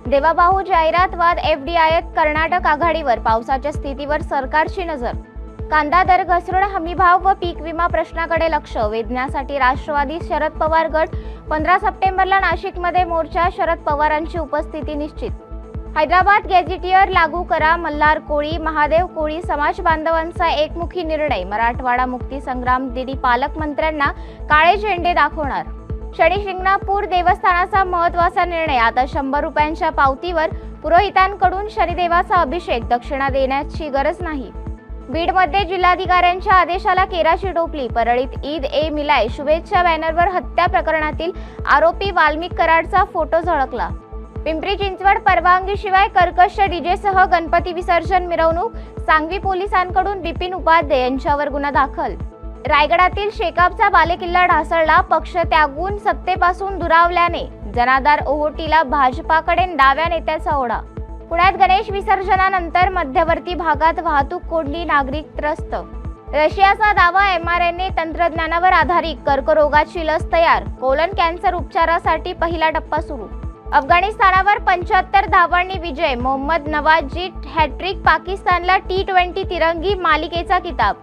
देवाभाऊ जाहिरातवाद एफडीआयत कर्नाटक आघाडीवर पावसाच्या स्थितीवर सरकारची नजर। कांदा दर घसरण हमीभाव व पीक विमा प्रश्नाकडे लक्ष वेधण्यासाठी राष्ट्रवादी शरद पवार गट 15 सप्टेंबरला नाशिकमध्ये मोर्चा, शरद पवारांची उपस्थिती निश्चित। हैदराबाद गॅझेटियर लागू करा, मल्हार कोळी महादेव कोळी समाज बांधवांचा एकमुखी निर्णय। मराठवाडा मुक्ती संग्राम दिनी पालकमंत्र्यांना काळे झेंडे दाखवणार। शनी शिंगणापूर देवस्थानाचा महत्त्वाचा निर्णय, आता 100 रुपयांच्या पावतीवर पुरोहितांकडून शनिदेवाचा अभिषेक, दक्षिणा देण्याची गरज नाही। बीडमध्ये जिल्हाधिकाऱ्यांच्या आदेशाला केराची टोपली, परळीत ईद ए मिलाय शुभेच्छा बॅनरवर हत्या प्रकरणातील आरोपी वाल्मिक कराडचा फोटो झळकला। पिंपरी चिंचवड परवानगीशिवाय कर्कश डीजेसह गणपती विसर्जन मिरवणूक, सांगवी पोलिसांकडून बिपिन उपाध्याय यांच्यावर गुन्हा दाखल। रायगडातील शेकापचा बालेकिल्ला ढासळला, पक्ष त्यागून सत्तेपासून दुरावल्याने जनाधार ओहोटीला भाजपाकडे डाव्या नेत्याचा ओढा। पुण्यात गणेश विसर्जनानंतर मध्यवर्ती भागात वाहतूक कोंडी, नागरिक त्रस्त। रशियाचा दावा, mRNA तंत्रज्ञानावर आधारित कर्करोगाची लस तयार, कोलन कॅन्सर उपचारासाठी पहिला टप्पा सुरू। अफगाणिस्तानावर 75 धावांनी विजय, मोहम्मद नवाझची हॅट्रिक, पाकिस्तानला T20 तिरंगी मालिकेचा किताब।